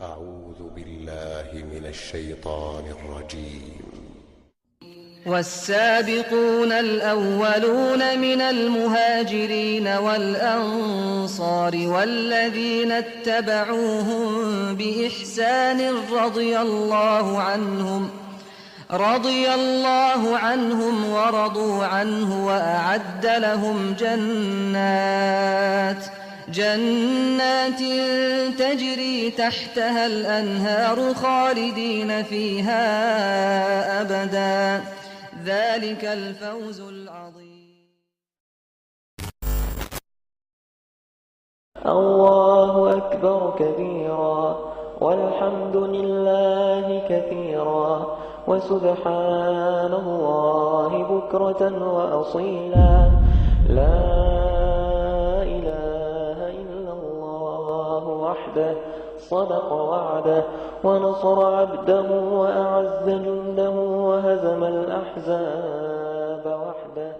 أعوذ بالله من الشيطان الرجيم. والسابقون الأولون من المهاجرين والأنصار والذين اتبعوهم بإحسان رضي الله عنهم ورضوا عنه وأعد لهم جنات تجري تحتها الأنهار خالدين فيها أبدا ذلك الفوز العظيم. الله أكبر كبيرا والحمد لله كثيرا وسبحان الله بكرة وأصيلا لا إله إلا الله وحده صدق وعده ونصر عبده وأعز جنده وهزم الأحزاب وحده.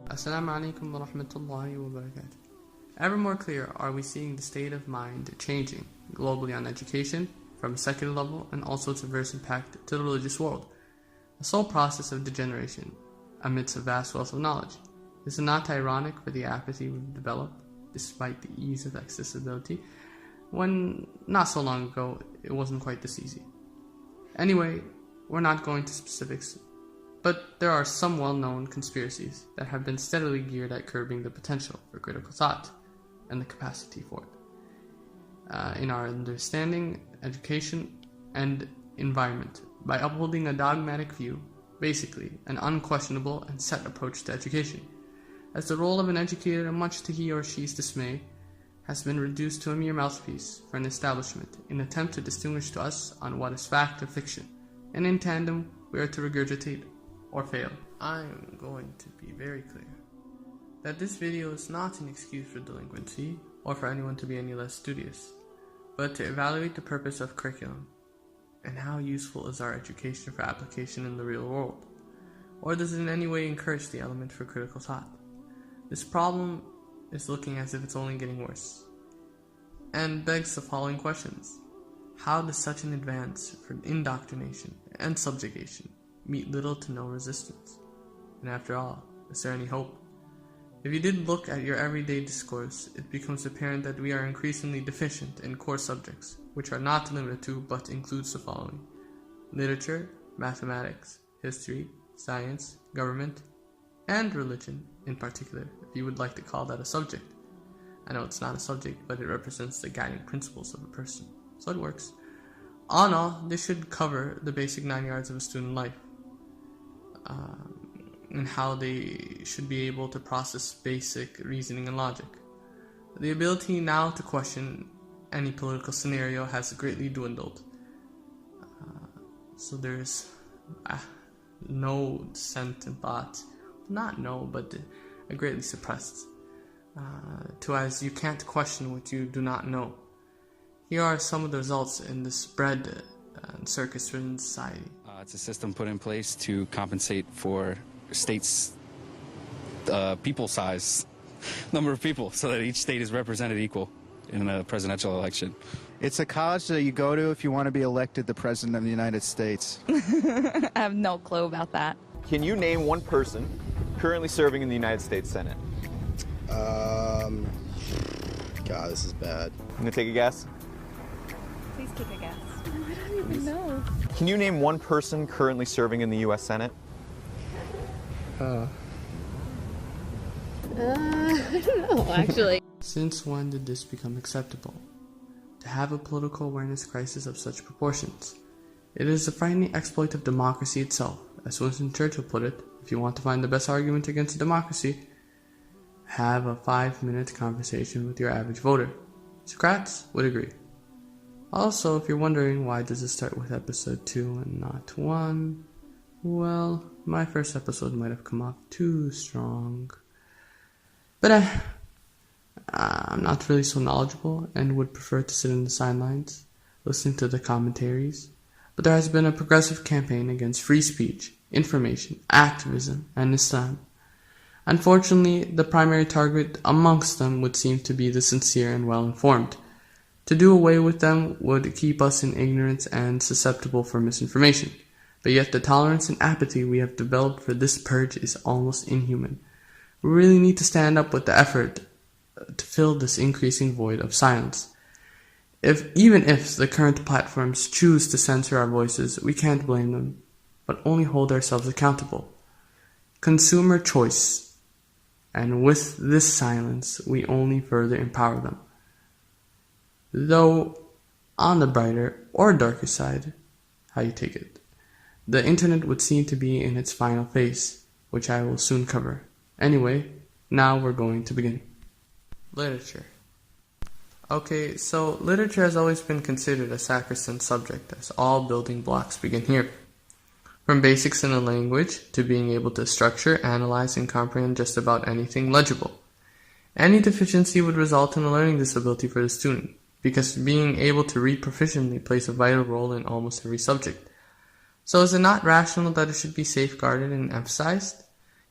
Assalamu alaikum wa rahmatullahi wa barakatuh. Ever more clear are we seeing the state of mind changing globally on education, from a secular level and also its adverse impact to the religious world. A sole process of degeneration amidst a vast wealth of knowledge. Is it not ironic for the apathy we've developed, despite the ease of accessibility, when not so long ago it wasn't quite this easy? Anyway, we're not going to specifics, but there are some well-known conspiracies that have been steadily geared at curbing the potential for critical thought and the capacity for it in our understanding, education, and environment by upholding a dogmatic view, basically an unquestionable and set approach to education, as the role of an educator, much to he or she's dismay, has been reduced to a mere mouthpiece for an establishment in an attempt to distinguish to us on what is fact or fiction, and in tandem we are to regurgitate or fail. I'm going to be very clear that this video is not an excuse for delinquency or for anyone to be any less studious, but to evaluate the purpose of curriculum and how useful is our education for application in the real world, or does it in any way encourage the element for critical thought? This problem is looking as if it's only getting worse, and begs the following questions. How does such an advance for indoctrination and subjugation meet little to no resistance? And after all, is there any hope? If you did look at your everyday discourse, it becomes apparent that we are increasingly deficient in core subjects, which are not limited to but includes the following: literature, mathematics, history, science, government, and religion in particular, if you would like to call that a subject. I know it's not a subject, but it represents the guiding principles of a person, so it works. All in all, this should cover the basic 9 yards of a student life, and how they should be able to process basic reasoning and logic. The ability now to question any political scenario has greatly dwindled. So there's no dissent in thought. Not no, but greatly suppressed. As you can't question what you do not know. Here are some of the results in the spread and circus-ridden society. It's a system put in place to compensate for states' people size, number of people, so that each state is represented equal in a presidential election. It's a college that you go to if you want to be elected the President of the United States. I have no clue about that. Can you name one person currently serving in the United States Senate? God, this is bad. I'm gonna take a guess. Please take a guess. I don't even know. Can you name one person currently serving in the U.S. Senate? I don't know, actually. Since when did this become acceptable? To have a political awareness crisis of such proportions. It is a frightening exploit of democracy itself. As Winston Churchill put it, if you want to find the best argument against democracy, have a 5-minute conversation with your average voter. Socrates would agree. Also, if you're wondering why does it start with episode 2 and not 1, well, my first episode might have come off too strong. But I'm not really so knowledgeable and would prefer to sit in the sidelines, listening to the commentaries, but there has been a progressive campaign against free speech, information, activism, and Islam. Unfortunately, the primary target amongst them would seem to be the sincere and well-informed. To do away with them would keep us in ignorance and susceptible for misinformation. But yet the tolerance and apathy we have developed for this purge is almost inhuman. We really need to stand up with the effort to fill this increasing void of silence. Even if the current platforms choose to censor our voices, we can't blame them, but only hold ourselves accountable. Consumer choice, and with this silence, we only further empower them. Though, on the brighter or darker side, how you take it, the internet would seem to be in its final phase, which I will soon cover. Anyway, now we're going to begin. Literature. Okay, so literature has always been considered a sacrosanct subject, as all building blocks begin here. From basics in a language to being able to structure, analyze, and comprehend just about anything legible. Any deficiency would result in a learning disability for the student, because being able to read proficiently plays a vital role in almost every subject. So is it not rational that it should be safeguarded and emphasized?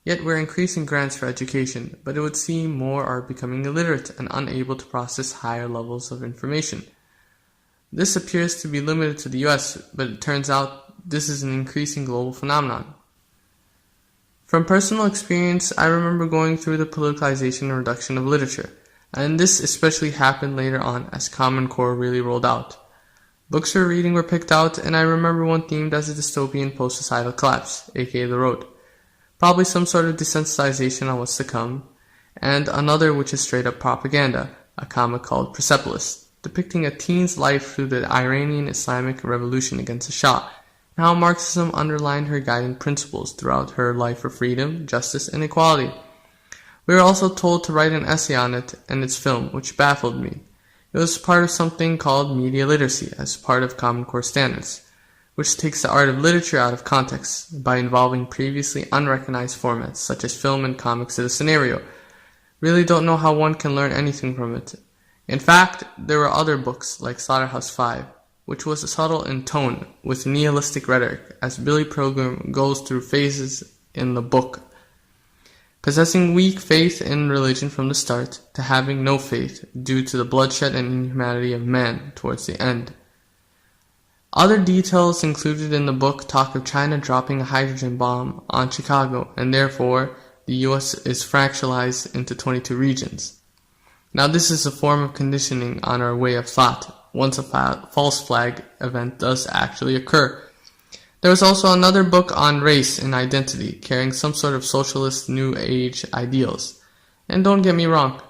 Yet we're increasing grants for education, but it would seem more are becoming illiterate and unable to process higher levels of information. This appears to be limited to the US, but it turns out this is an increasing global phenomenon. From personal experience, I remember going through the politicization and reduction of literature, and this especially happened later on as Common Core really rolled out. Books for reading were picked out, and I remember one themed as a dystopian post-societal collapse, aka The Road. Probably some sort of desensitization on what's to come, and another which is straight up propaganda, a comic called Persepolis, depicting a teen's life through the Iranian Islamic Revolution against the Shah, and how Marxism underlined her guiding principles throughout her life for freedom, justice, and equality. We were also told to write an essay on it and its film, which baffled me. It was part of something called media literacy as part of Common Core standards, which takes the art of literature out of context by involving previously unrecognized formats such as film and comics to the scenario. Really don't know how one can learn anything from it. In fact, there were other books like Slaughterhouse-Five, which was subtle in tone with nihilistic rhetoric as Billy Pilgrim goes through phases in the book, possessing weak faith in religion from the start to having no faith due to the bloodshed and inhumanity of man towards the end. Other details included in the book talk of China dropping a hydrogen bomb on Chicago, and therefore the US is fractionalized into 22 regions. Now this is a form of conditioning on our way of thought once a false flag event does actually occur. There was also another book on race and identity, carrying some sort of socialist New Age ideals. And don't get me wrong,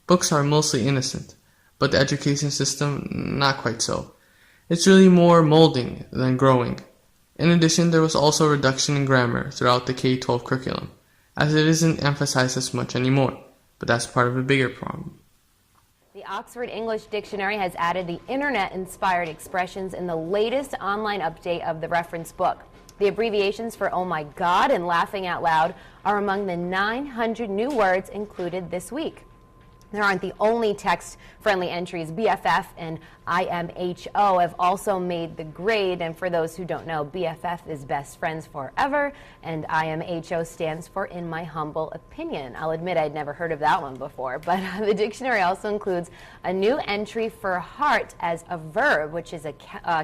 books are mostly innocent, but the education system, not quite so. It's really more molding than growing. In addition, there was also a reduction in grammar throughout the K-12 curriculum, as it isn't emphasized as much anymore, but that's part of a bigger problem. The Oxford English Dictionary has added the internet-inspired expressions in the latest online update of the reference book. The abbreviations for "oh my god" and "laughing out loud" are among the 900 new words included this week. There aren't the only text-friendly entries. BFF and IMHO have also made the grade, and for those who don't know, BFF is best friends forever, and IMHO stands for in my humble opinion. I'll admit I'd never heard of that one before, but the dictionary also includes a new entry for heart as a verb, which is a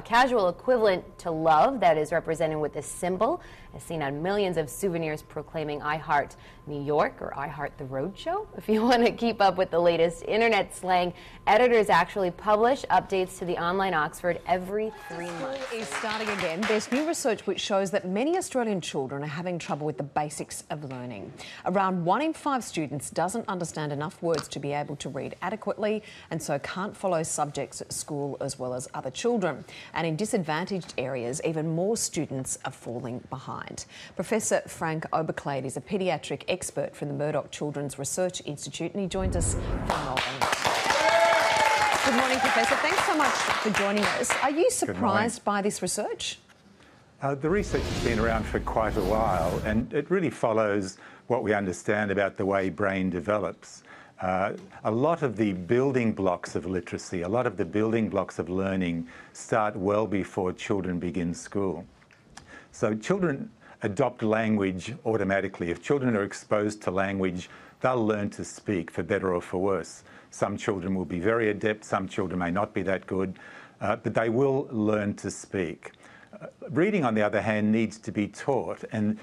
casual equivalent to love that is represented with this symbol, as seen on millions of souvenirs proclaiming "I heart New York" or "I heart the roadshow." If you want to keep up with the latest internet slang, editors actually publish updates to the online Oxford every 3 months. School is starting again. There's new research which shows that many Australian children are having trouble with the basics of learning. Around 1 in 5 students doesn't understand enough words to be able to read adequately, and so can't follow subjects at school as well as other children. And in disadvantaged areas, even more students are falling behind. Professor Frank Oberclade is a paediatric expert from the Murdoch Children's Research Institute, and he joins us from Melbourne. Good morning, Professor. Thanks so much for joining us. Are you surprised by this research? The research has been around for quite a while, and it really follows what we understand about the way brain develops. A lot of the building blocks of literacy, a lot of the building blocks of learning start well before children begin school. So children adopt language automatically. If children are exposed to language, they'll learn to speak, for better or for worse. Some children will be very adept, some children may not be that good, but they will learn to speak. Reading, on the other hand, needs to be taught, and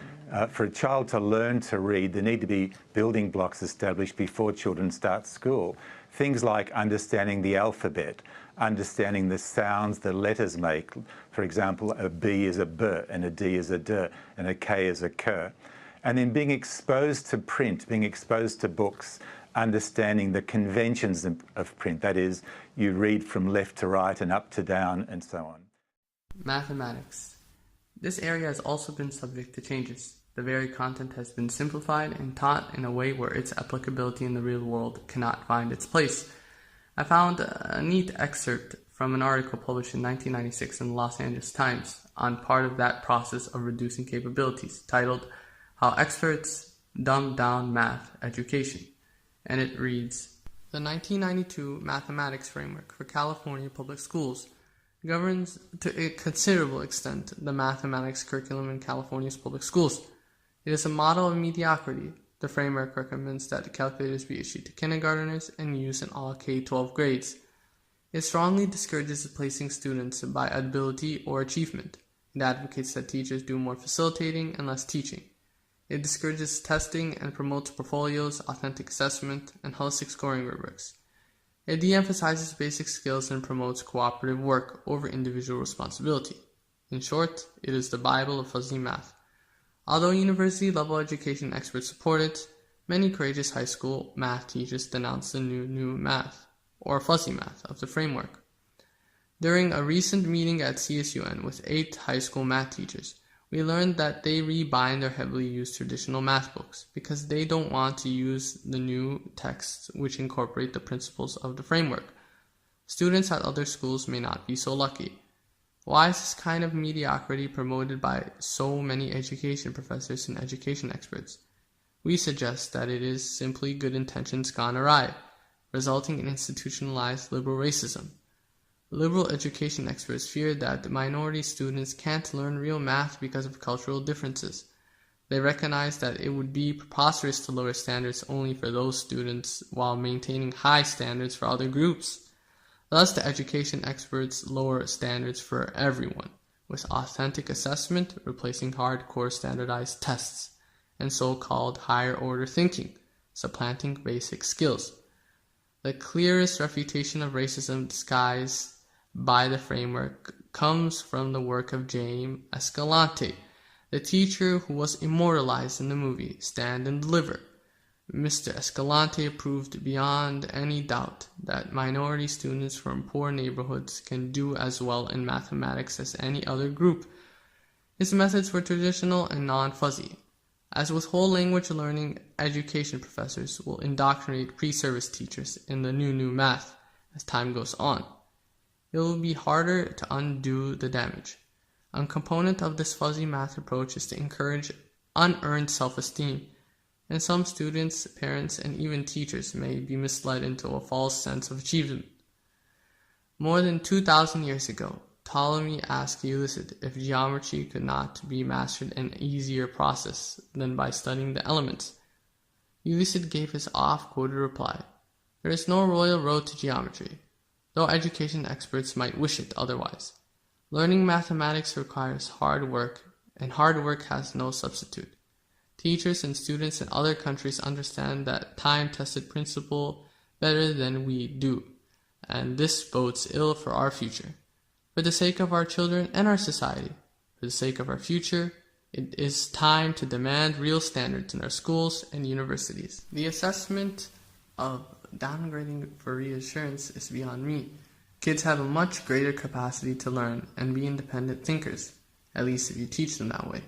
for a child to learn to read, there need to be building blocks established before children start school. Things like understanding the alphabet, understanding the sounds the letters make. For example, a B is a B, and a D is a D, and a K is a K. And then being exposed to print, being exposed to books, understanding the conventions of print. That is, you read from left to right and up to down and so on. Mathematics. This area has also been subject to changes. The very content has been simplified and taught in a way where its applicability in the real world cannot find its place. I found a neat excerpt from an article published in 1996 in the Los Angeles Times on part of that process of reducing capabilities, titled How Experts Dumbed Down Math Education. And it reads, the 1992 Mathematics Framework for California Public Schools governs to a considerable extent the mathematics curriculum in California's public schools. It is a model of mediocrity. The framework recommends that calculators be issued to kindergarteners and used in all K-12 grades. It strongly discourages placing students by ability or achievement. It advocates that teachers do more facilitating and less teaching. It discourages testing and promotes portfolios, authentic assessment, and holistic scoring rubrics. It de-emphasizes basic skills and promotes cooperative work over individual responsibility. In short, it is the Bible of fuzzy math. Although university-level education experts support it, many courageous high school math teachers denounce the new math, or fuzzy math, of the framework. During a recent meeting at CSUN with 8 high school math teachers, we learned that they rebind their heavily used traditional math books because they don't want to use the new texts which incorporate the principles of the framework. Students at other schools may not be so lucky. Why is this kind of mediocrity promoted by so many education professors and education experts? We suggest that it is simply good intentions gone awry, resulting in institutionalized liberal racism. Liberal education experts fear that minority students can't learn real math because of cultural differences. They recognize that it would be preposterous to lower standards only for those students while maintaining high standards for other groups. Thus, the education experts lower standards for everyone, with authentic assessment replacing hardcore standardized tests, and so-called higher-order thinking, supplanting basic skills. The clearest refutation of racism disguised by the framework comes from the work of Jaime Escalante, the teacher who was immortalized in the movie Stand and Deliver. Mr. Escalante proved beyond any doubt that minority students from poor neighborhoods can do as well in mathematics as any other group. His methods were traditional and non-fuzzy. As with whole language learning, education professors will indoctrinate pre-service teachers in the new math as time goes on. It will be harder to undo the damage. A component of this fuzzy math approach is to encourage unearned self-esteem, and some students, parents, and even teachers may be misled into a false sense of achievement. More than 2,000 years ago, Ptolemy asked Ulysses if geometry could not be mastered in an easier process than by studying the elements. Ulysses gave his oft-quoted reply, "There is no royal road to geometry," though education experts might wish it otherwise. Learning mathematics requires hard work, and hard work has no substitute. Teachers and students in other countries understand that time-tested principle better than we do, and this bodes ill for our future. For the sake of our children and our society, for the sake of our future, it is time to demand real standards in our schools and universities. The assessment of downgrading for reassurance is beyond me. Kids have a much greater capacity to learn and be independent thinkers, at least if you teach them that way.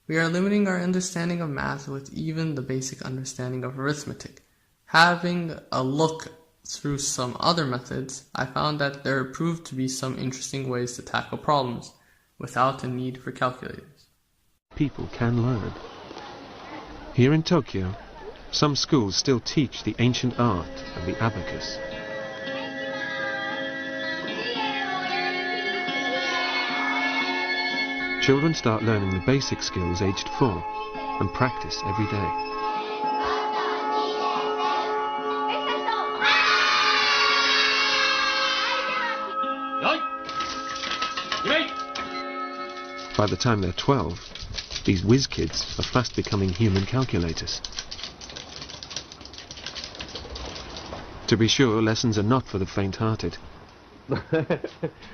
We are limiting our understanding of math with even the basic understanding of arithmetic. Having a look through some other methods, I found that there proved to be some interesting ways to tackle problems without a need for calculators. People can learn. Here in Tokyo, some schools still teach the ancient art of the abacus. Children start learning the basic skills aged 4 and practice every day. By the time they're 12, these whiz kids are fast becoming human calculators. To be sure, lessons are not for the faint-hearted.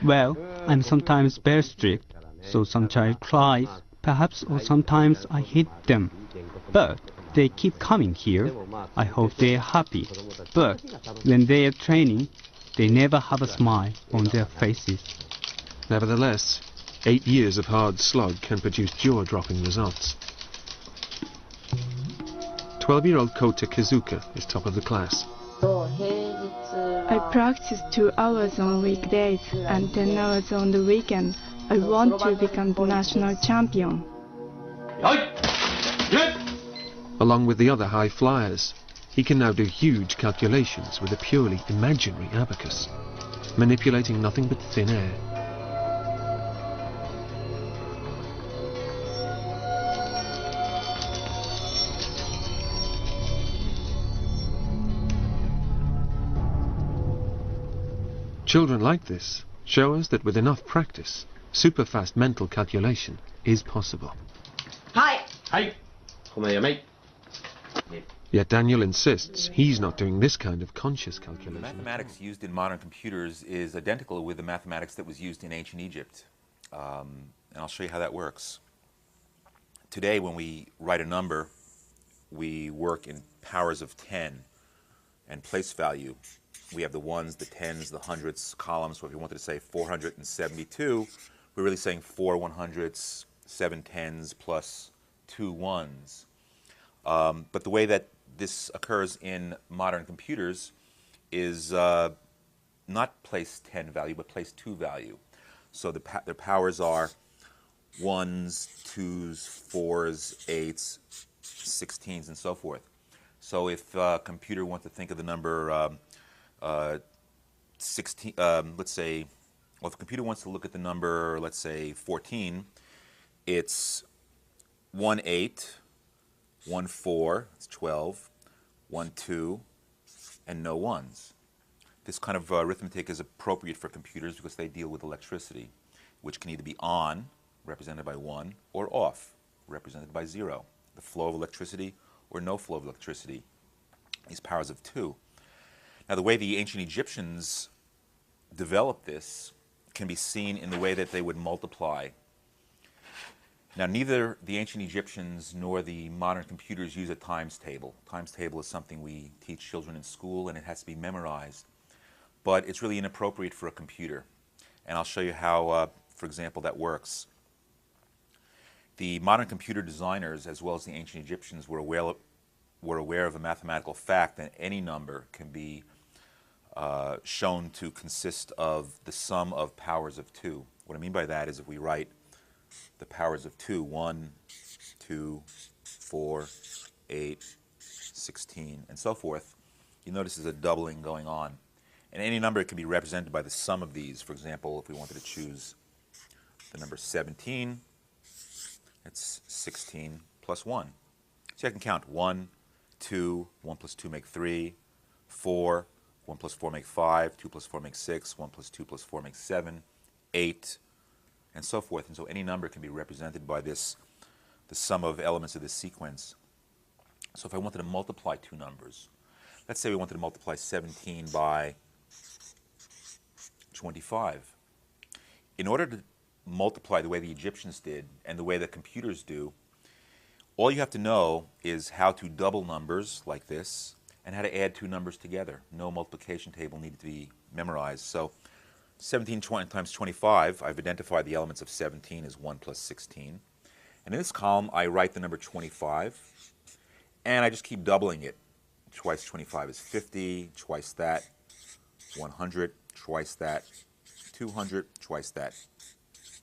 Well, I'm sometimes very strict, so some child cries, perhaps, or sometimes I hit them. But they keep coming here. I hope they're happy. But when they are training, they never have a smile on their faces. Nevertheless, 8 years of hard slog can produce jaw-dropping results. 12-year-old Kota Kizuka is top of the class. I practice 2 hours on weekdays and 10 hours on the weekend. I want to become the national champion. Along with the other high flyers, he can now do huge calculations with a purely imaginary abacus, manipulating nothing but thin air. Children like this show us that with enough practice, super-fast mental calculation is possible. Hi! Hi! Mate. Yet Daniel insists he's not doing this kind of conscious calculation. The mathematics used in modern computers is identical with the mathematics that was used in ancient Egypt. And I'll show you how that works. Today, when we write a number, we work in powers of 10 and place value. We have the ones, the tens, the hundreds columns. So if you wanted to say 472, we're really saying 4 100s, 7 tens plus 2 ones. But the way that this occurs in modern computers is not place 10 value, but place 2 value. So their powers are 1s, 2s, 4s, 8s, 16s, and so forth. So if a computer wants to think of the number 16, let's say, well, if a computer wants to look at the number, let's say 14, it's 1 8, 1 4, it's 12, 1 2, and no ones. This kind of arithmetic is appropriate for computers because they deal with electricity, which can either be on, represented by 1, or off, represented by 0. The flow of electricity or no flow of electricity, these powers of 2. Now, the way the ancient Egyptians developed this can be seen in the way that they would multiply. Now, neither the ancient Egyptians nor the modern computers use a times table. Times table is something we teach children in school, and it has to be memorized. But it's really inappropriate for a computer. And I'll show you how, for example, that works. The modern computer designers, as well as the ancient Egyptians, were aware of a mathematical fact that any number can be shown to consist of the sum of powers of 2. What I mean by that is if we write the powers of 2, 1, 2, 4, 8, 16, and so forth, you notice there's a doubling going on. And any number can be represented by the sum of these. For example, if we wanted to choose the number 17, it's 16 plus 1. So I can count 1, 2, 1 plus 2 make 3, 4, 1 plus 4 make 5, 2 plus 4 make 6, 1 plus 2 plus 4 makes 7, 8, and so forth. And so any number can be represented by this, the sum of elements of this sequence. So if I wanted to multiply two numbers, let's say we wanted to multiply 17 by 25. In order to multiply the way the Egyptians did and the way that computers do, all you have to know is how to double numbers like this and how to add two numbers together. No multiplication table needed to be memorized. So 17 times 25, I've identified the elements of 17 as 1 plus 16. And in this column, I write the number 25, and I just keep doubling it. Twice 25 is 50, twice that, 100, twice that, 200, twice that,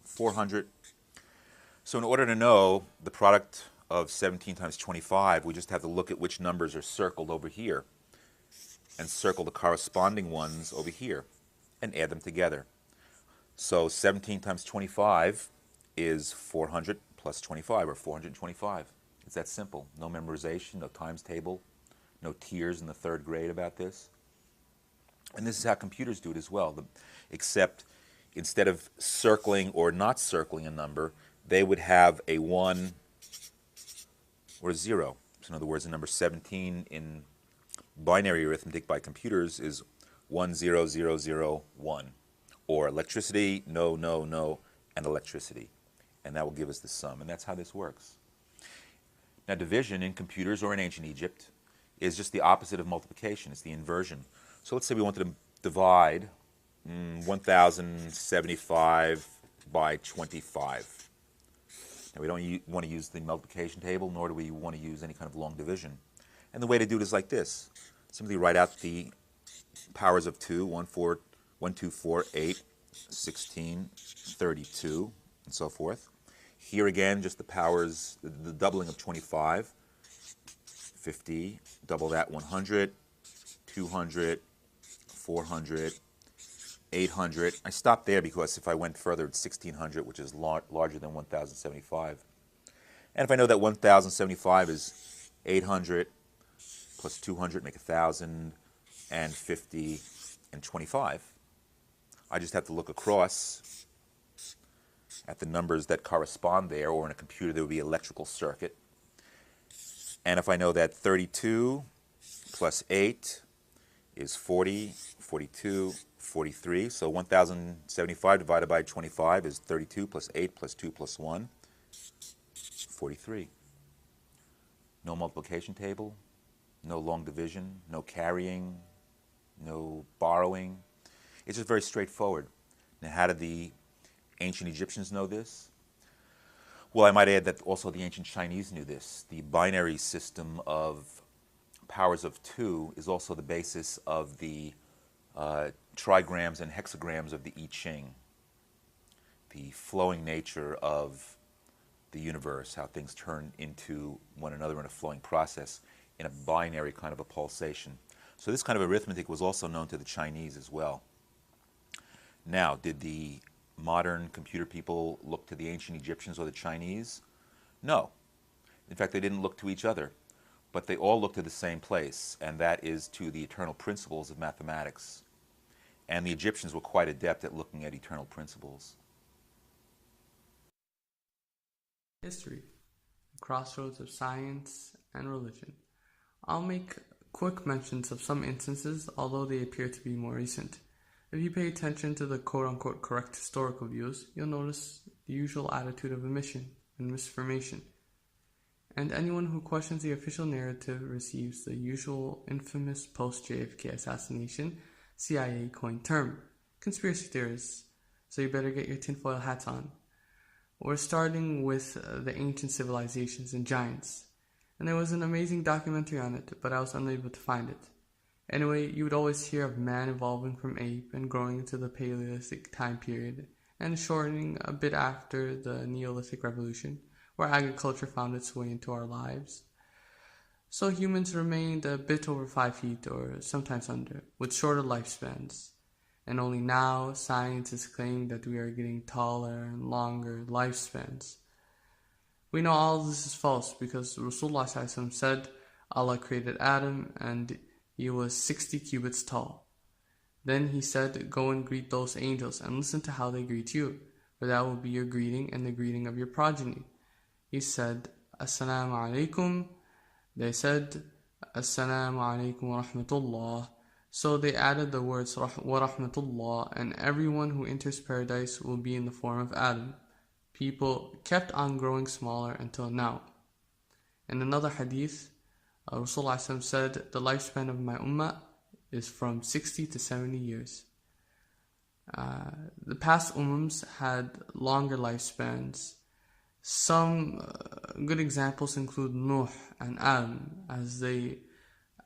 400. So in order to know the product of 17 times 25, we just have to look at which numbers are circled over here and circle the corresponding ones over here and add them together. So 17 times 25 is 400 plus 25, or 425. It's that simple. No memorization, no times table, no tears in the 3rd grade about this. And this is how computers do it as well, except instead of circling or not circling a number, they would have a 1 or a 0. So in other words, the number 17 in binary arithmetic by computers is 10001, or electricity, no, no, no, and electricity. And that will give us the sum, and that's how this works. Now, division in computers or in ancient Egypt is just the opposite of multiplication. It's the inversion. So let's say we wanted to divide 1075 by 25. Now, we don't want to use the multiplication table, nor do we want to use any kind of long division. And the way to do it is like this. Simply write out the powers of 2, 1, 2, 4, 8, 16, 32, and so forth. Here again, just the powers, the doubling of 25, 50, double that, 100, 200, 400, 800. I stopped there because if I went further, it's 1600, which is larger than 1075. And if I know that 1075 is 800 plus 200 make 1000, and 50 and 25, I just have to look across at the numbers that correspond there, or in a computer there would be an electrical circuit. And if I know that 32 plus 8 is 40, 42, 43, so 1075 divided by 25 is 32 plus 8 plus 2 plus 1, 43. No multiplication table, no long division, no carrying, no borrowing. It's just very straightforward. Now, how did the ancient Egyptians know this? Well, I might add that also the ancient Chinese knew this. The binary system of powers of 2 is also the basis of the trigrams and hexagrams of the I Ching. The flowing nature of the universe, how things turn into one another in a flowing process in a binary kind of a pulsation. So this kind of arithmetic was also known to the Chinese as well. Now, did the modern computer people look to the ancient Egyptians or the Chinese? No. In fact, they didn't look to each other, but they all looked to the same place, and that is to the eternal principles of mathematics. And the Egyptians were quite adept at looking at eternal principles. History, the crossroads of science and religion. I'll make quick mentions of some instances, although they appear to be more recent. If you pay attention to the quote-unquote correct historical views, you'll notice the usual attitude of omission and misinformation. And anyone who questions the official narrative receives the usual infamous post-JFK assassination CIA coined term, conspiracy theorists. So you better get your tinfoil hats on. We're starting with the ancient civilizations and giants. And there was an amazing documentary on it, but I was unable to find it. Anyway, you would always hear of man evolving from ape and growing into the Paleolithic time period, and shortening a bit after the Neolithic Revolution, where agriculture found its way into our lives. So humans remained a bit over 5 feet, or sometimes under, with shorter lifespans. And only now, science is claiming that we are getting taller and longer lifespans. We know all this is false because Rasulullah ﷺ said Allah created Adam and he was 60 cubits tall. Then he said, go and greet those angels and listen to how they greet you, for that will be your greeting and the greeting of your progeny. He said, Assalamu alaikum. They said, Assalamu alaikum wa rahmatullah. So they added the words wa rahmatullah, and everyone who enters paradise will be in the form of Adam. People kept on growing smaller until now. In another hadith, Rasulullah said, the lifespan of my ummah is from 60 to 70 years. The past ummahs had longer lifespans. Some good examples include Nuh and Adam, as they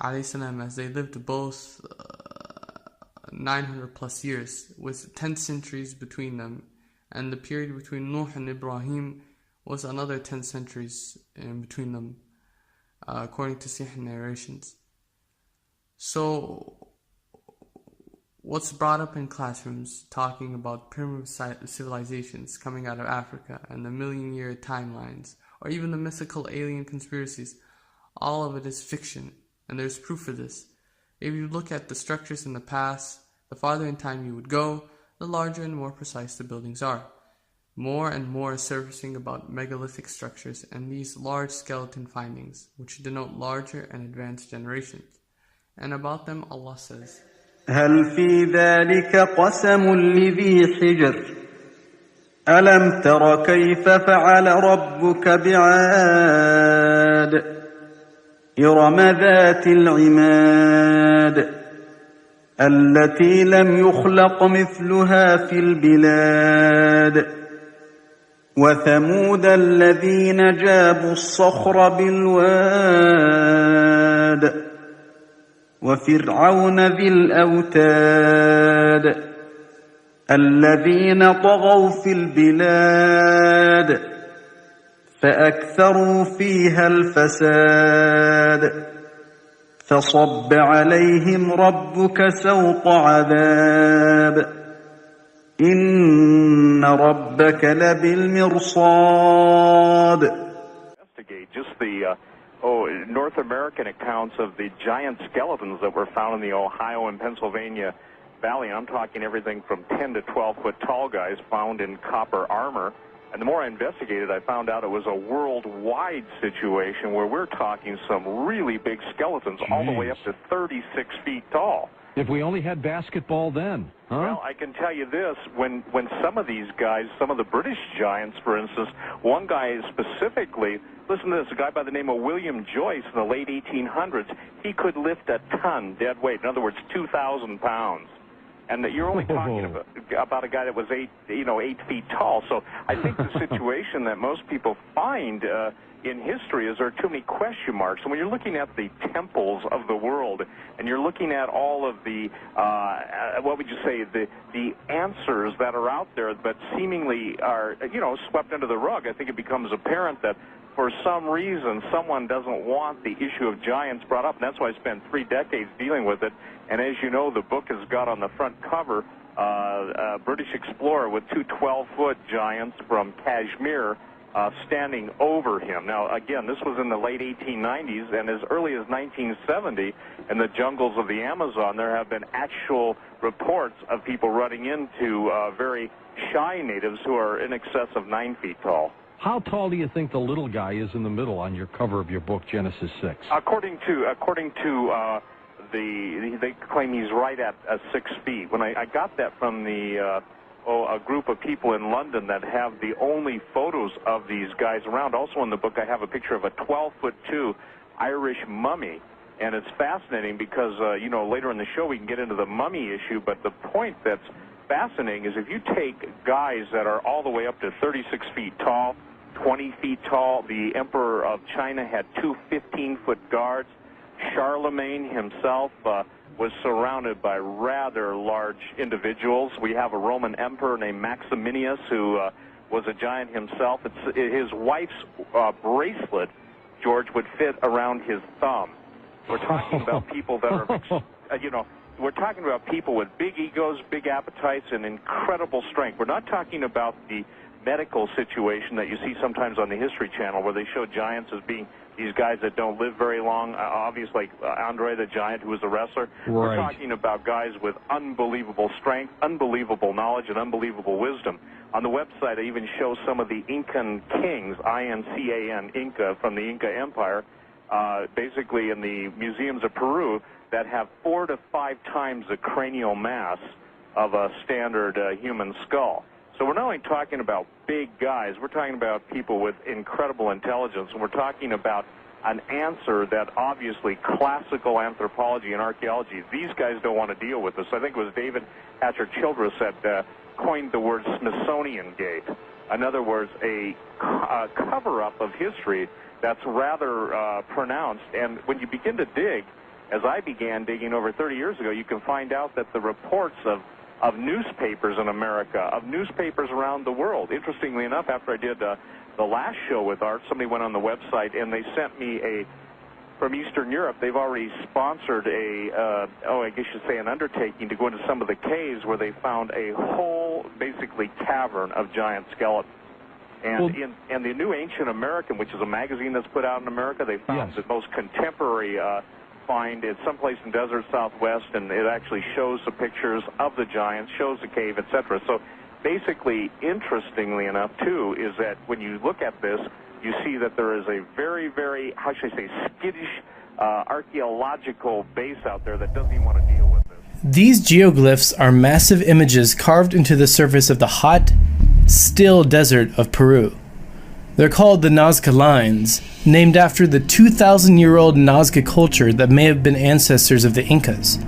lived both 900 plus years, with 10 centuries between them, and the period between Nuh and Ibrahim was another 10 centuries in between them, according to Sahih narrations. So, what's brought up in classrooms talking about primitive civilizations coming out of Africa and the million-year timelines, or even the mythical alien conspiracies, all of it is fiction, and there's proof for this. If you look at the structures in the past, the farther in time you would go, the larger and more precise the buildings are. More and more is surfacing about megalithic structures and these large skeleton findings, which denote larger and advanced generations. And about them Allah says, هل في ذلك قسم لذي حجر ألم تر كيف فعل ربك بعاد إرم ذات العماد التي لم يخلق مثلها في البلاد وثمود الذين جابوا الصخر بالواد وفرعون ذي الأوتاد الذين طغوا في البلاد فأكثروا فيها الفساد فصب عليهم ربك سوط عذاب إن ربك لبالمرصاد. Just the North American accounts of the giant skeletons that were found in the Ohio and Pennsylvania Valley. I'm talking everything from 10 to 12 foot tall guys found in copper armor. And the more I investigated, I found out it was a worldwide situation where we're talking some really big skeletons, all the way up to 36 feet tall. If we only had basketball then, huh? Well, I can tell you this, when some of these guys, some of the British giants, for instance, one guy specifically, listen to this, a guy by the name of William Joyce in the late 1800s, he could lift a ton dead weight, in other words, 2,000 pounds. And that you're only talking about a guy that was 8 feet tall. So I think the situation that most people find in history is there are too many question marks. And when you're looking at the temples of the world, and you're looking at all of the, what would you say, the answers that are out there, but seemingly are, swept under the rug, I think it becomes apparent that for some reason, someone doesn't want the issue of giants brought up, and that's why I spent 3 decades dealing with it. And as you know, the book has got on the front cover a British explorer with 2 12-foot giants from Kashmir standing over him. Now, again, this was in the late 1890s, and as early as 1970, in the jungles of the Amazon, there have been actual reports of people running into very shy natives who are in excess of 9 feet tall. How tall do you think the little guy is in the middle on your cover of your book, Genesis 6? According to they claim he's right at 6 feet. When I got that from a group of people in London that have the only photos of these guys around. Also in the book, I have a picture of a 12'2" Irish mummy, and it's fascinating because later in the show we can get into the mummy issue. But the point that's fascinating is if you take guys that are all the way up to 36 feet tall, 20 feet tall. The Emperor of China had 2 15-foot guards. Charlemagne himself was surrounded by rather large individuals. We have a Roman emperor named Maximinius who was a giant himself. His wife's bracelet, George, would fit around his thumb. We're talking about people that are, we're talking about people with big egos, big appetites, and incredible strength. We're not talking about the medical situation that you see sometimes on the History Channel where they show giants as being these guys that don't live very long, obviously like Andre the Giant, who was a wrestler. Right. We're talking about guys with unbelievable strength, unbelievable knowledge, and unbelievable wisdom. On the website, I even show some of the Incan kings, I-N-C-A-N, Inca, from the Inca Empire, basically in the museums of Peru, that have 4 to 5 times the cranial mass of a standard human skull. So we're not only talking about big guys, we're talking about people with incredible intelligence, and we're talking about an answer that obviously classical anthropology and archaeology, these guys don't want to deal with this. I think it was David Hatcher Childress that coined the word Smithsonian Gate. In other words, a cover-up of history that's rather pronounced. And when you begin to dig, as I began digging over 30 years ago, you can find out that the reports of newspapers in America, of newspapers around the world. Interestingly enough, after I did the last show with Art, somebody went on the website and they sent me from Eastern Europe, they've already sponsored I guess you should say an undertaking to go into some of the caves where they found a whole, basically, cavern of giant skeletons. And in the New Ancient American, which is a magazine that's put out in America, they found the most contemporary find. It's someplace in desert Southwest, and it actually shows the pictures of the giants, shows the cave, etc. So basically, interestingly enough, too, is that when you look at this, you see that there is a very, very, how should I say, skittish archaeological base out there that doesn't even want to deal with this. These geoglyphs are massive images carved into the surface of the hot, still desert of Peru. They're called the Nazca Lines, named after the 2,000-year-old Nazca culture that may have been ancestors of the Incas.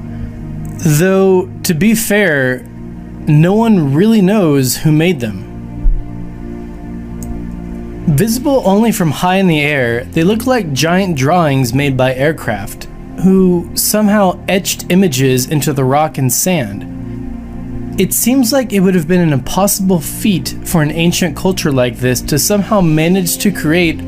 Though, to be fair, no one really knows who made them. Visible only from high in the air, they look like giant drawings made by aircraft, who somehow etched images into the rock and sand. It seems like it would have been an impossible feat for an ancient culture like this to somehow manage to create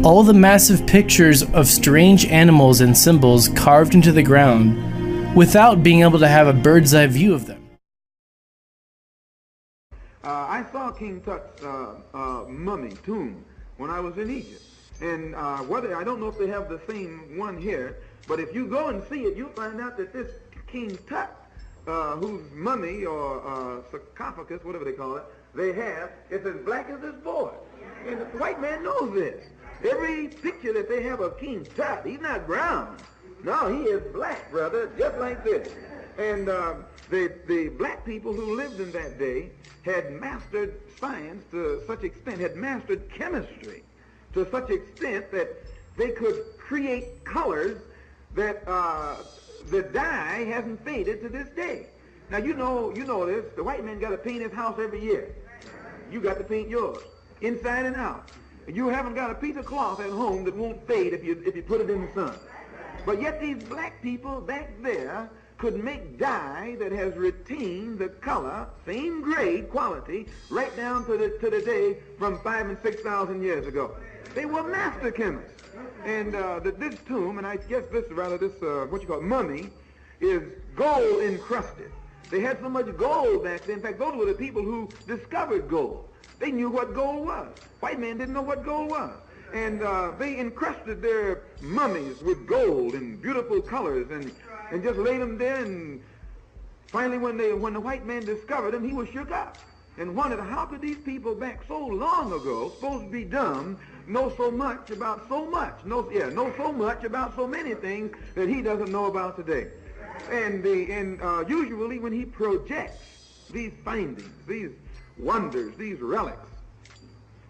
all the massive pictures of strange animals and symbols carved into the ground without being able to have a bird's eye view of them. I saw King Tut's mummy tomb when I was in Egypt, and I don't know if they have the same one here, but if you go and see it, you'll find out that this King Tut, whose mummy or sarcophagus, whatever they call it, they have, it's as black as this board. And the white man knows this. Every picture that they have of King Tut, he's not brown. No, he is black, brother, just like this. And the black people who lived in that day had mastered science to such extent, had mastered chemistry to such extent that they could create colors that the dye hasn't faded to this day. Now you know this. The white man got to paint his house every year. You got to paint yours, inside and out. And you haven't got a piece of cloth at home that won't fade if you put it in the sun. But yet these black people back there could make dye that has retained the color, same grade quality, right down to the day from 5,000 and 6,000 years ago. They were master chemists. And this tomb, and I guess this mummy, is gold encrusted. They had so much gold back then. In fact, those were the people who discovered gold. They knew what gold was. White man didn't know what gold was. And they encrusted their mummies with gold and beautiful colors and just laid them there. And finally, when the white man discovered them, he was shook up and wondered, how could these people back so long ago, supposed to be dumb, know so much about so much, know so much about so many things that he doesn't know about today. And usually when he projects these findings, these wonders, these relics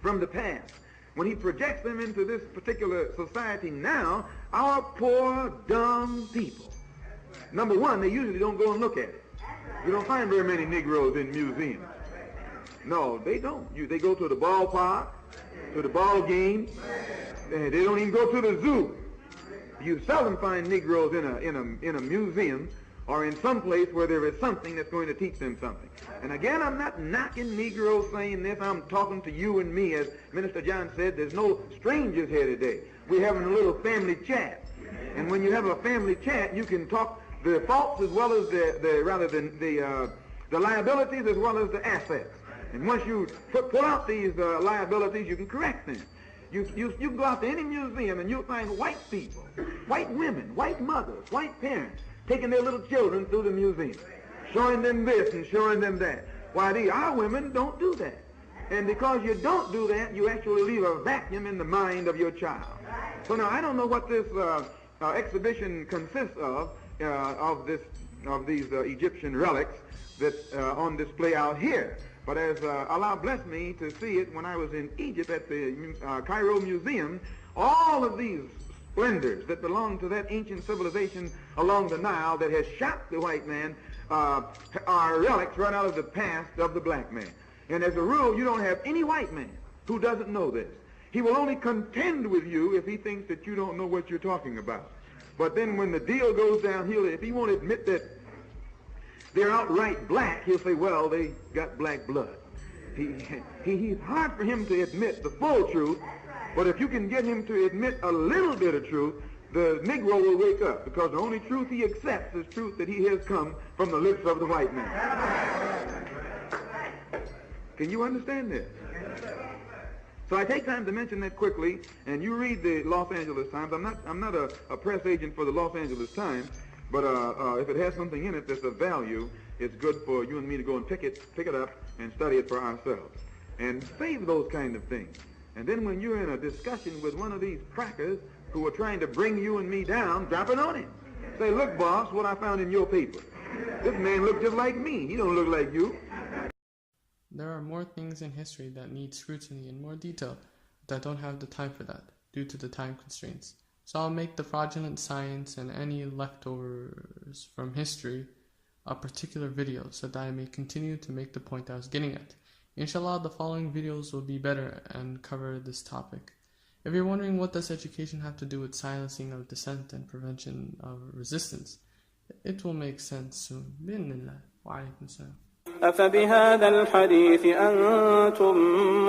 from the past, when he projects them into this particular society now, our poor, dumb people, number one, they usually don't go and look at it. You don't find very many Negroes in museums. No, they don't. They go to the ballpark, to the ball game. They don't even go to the zoo. You seldom find Negroes in a museum or in some place where there is something that's going to teach them something. And again, I'm not knocking Negroes saying this. I'm talking to you and me. As Minister John said, there's no strangers here today. We're having a little family chat. And when you have a family chat, you can talk the faults as well as the liabilities as well as the assets. And once you pull out these liabilities, you can correct them. You can go out to any museum and you'll find white people, white women, white mothers, white parents, taking their little children through the museum, showing them this and showing them that. Why, our women don't do that. And because you don't do that, you actually leave a vacuum in the mind of your child. So now, I don't know what this exhibition consists of these Egyptian relics that on display out here. But as Allah blessed me to see it when I was in Egypt at the Cairo Museum, all of these splendors that belong to that ancient civilization along the Nile that has shocked the white man are relics right out of the past of the black man. And as a rule, you don't have any white man who doesn't know this. He will only contend with you if he thinks that you don't know what you're talking about. But then when the deal goes down, if he won't admit that they're outright black, he'll say, well, they got black blood. He's hard for him to admit the full truth, but if you can get him to admit a little bit of truth, the Negro will wake up, because the only truth he accepts is truth that he has come from the lips of the white man. Can you understand this? So I take time to mention that quickly, and you read the Los Angeles Times. I'm not a press agent for the Los Angeles Times, but if it has something in it that's of value, it's good for you and me to go and pick it up and study it for ourselves. And save those kind of things. And then when you're in a discussion with one of these crackers who are trying to bring you and me down, drop it on him. Say, look, boss, what I found in your paper. This man looked just like me. He don't look like you. There are more things in history that need scrutiny in more detail, but I don't have the time for that, due to the time constraints. So I'll make the fraudulent science and any leftovers from history a particular video, so that I may continue to make the point I was getting at. Inshallah, the following videos will be better and cover this topic. If you're wondering what does education have to do with silencing of dissent and prevention of resistance, it will make sense soon. Bismillah. Wa alaikum salam. أفبهذا الحديث أنتم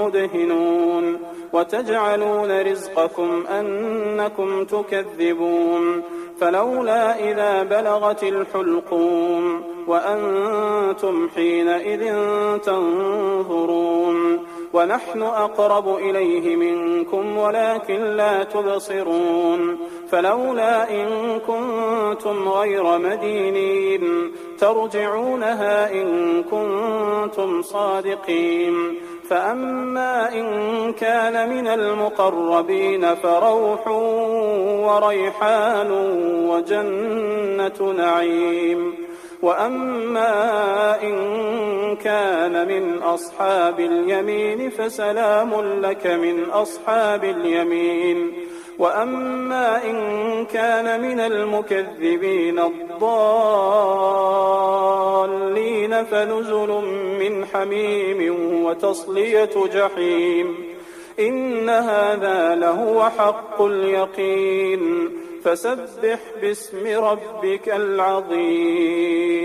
مدهنون وتجعلون رزقكم أنكم تكذبون فلولا إذا بلغت الحلقوم وأنتم حينئذ تنظرون ونحن أقرب إليه منكم ولكن لا تبصرون فلولا إن كنتم غير مدينين ترجعونها إن كنتم صادقين فأما إن كان من المقربين فروح وريحان وجنة نعيم وأما إن كان من أصحاب اليمين فسلام لك من أصحاب اليمين وأما إن كان من المكذبين الضالين فنزل من حميم وتصلية جحيم إن هذا لهو حق اليقين فسبح باسم ربك العظيم